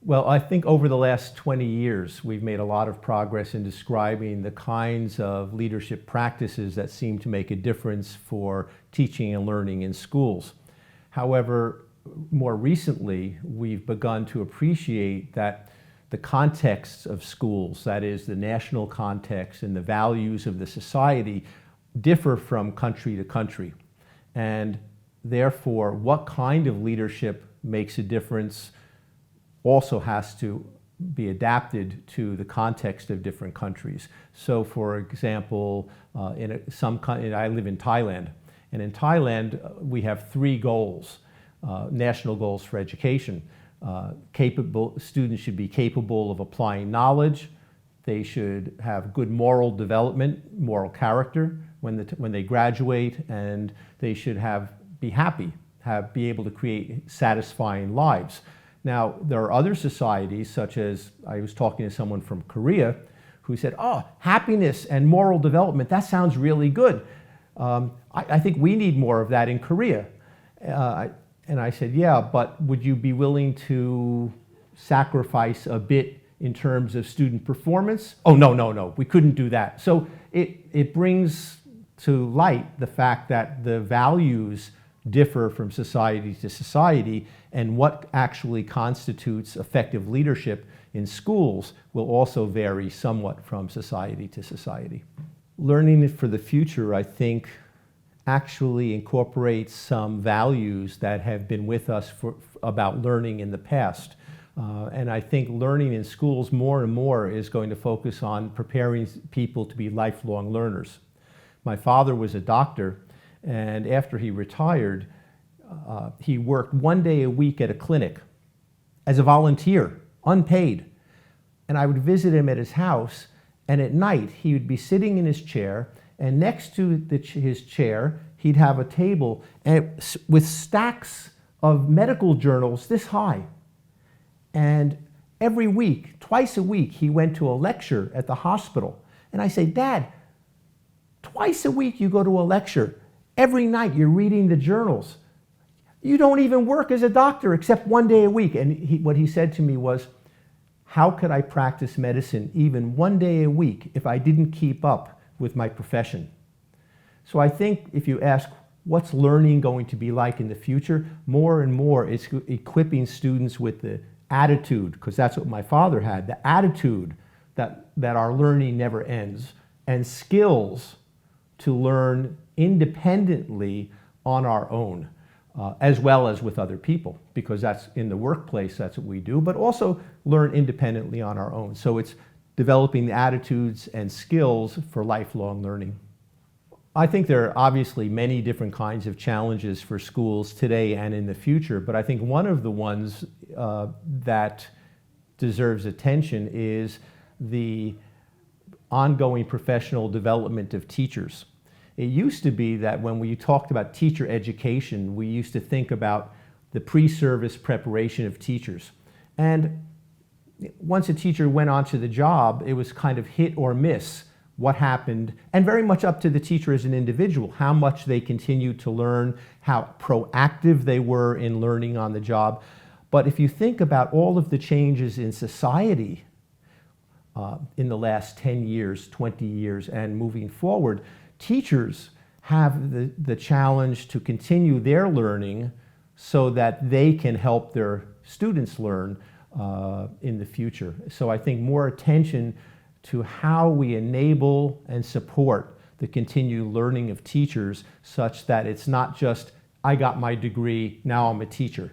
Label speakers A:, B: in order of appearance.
A: Well, I think over the last 20 years, we've made a lot of progress in describing the kinds of leadership practices that seem to make a difference for teaching and learning in schools. However, more recently, we've begun to appreciate that the contexts of schools, that is, the national context and the values of the society, differ from country to country. And therefore, what kind of leadership makes a difference also has to be adapted to the context of different countries. So for example, I live in Thailand, and in Thailand we have three goals, national goals for education. Students should be capable of applying knowledge, they should have good moral development, moral character when they graduate, and they should be happy, be able to create satisfying lives. Now, there are other societies, such as I was talking to someone from Korea who said, oh, happiness and moral development, that sounds really good. I think we need more of that in Korea. And I said, yeah, but would you be willing to sacrifice a bit in terms of student performance? Oh, no, we couldn't do that. So it brings to light the fact that the values differ from society to society, and what actually constitutes effective leadership in schools will also vary somewhat from society to society. Learning for the future, I think, actually incorporates some values that have been with us about learning in the past. And I think learning in schools more and more is going to focus on preparing people to be lifelong learners. My father was a doctor, and after he retired, he worked 1 day a week at a clinic as a volunteer, unpaid. And I would visit him at his house, and at night he would be sitting in his chair, and next to his chair he'd have a table with stacks of medical journals this high. And every week, twice a week, he went to a lecture at the hospital. And I say, Dad, twice a week you go to a lecture. Every night you're reading the journals. You don't even work as a doctor except 1 day a week. And what he said to me was, how could I practice medicine even 1 day a week if I didn't keep up with my profession? So I think if you ask, what's learning going to be like in the future? More and more it's equipping students with the attitude, because that's what my father had, the attitude that our learning never ends, and skills to learn independently on our own, as well as with other people, because that's in the workplace, that's what we do, but also learn independently on our own. So it's developing the attitudes and skills for lifelong learning. I think there are obviously many different kinds of challenges for schools today and in the future, but I think one of the ones that deserves attention is the ongoing professional development of teachers. It used to be that when we talked about teacher education, we used to think about the pre-service preparation of teachers. And once a teacher went onto the job, it was kind of hit or miss what happened, and very much up to the teacher as an individual, how much they continued to learn, how proactive they were in learning on the job. But if you think about all of the changes in society in the last 10 years, 20 years, and moving forward, teachers have the challenge to continue their learning so that they can help their students learn in the future. So I think more attention to how we enable and support the continued learning of teachers, such that it's not just, I got my degree, now I'm a teacher.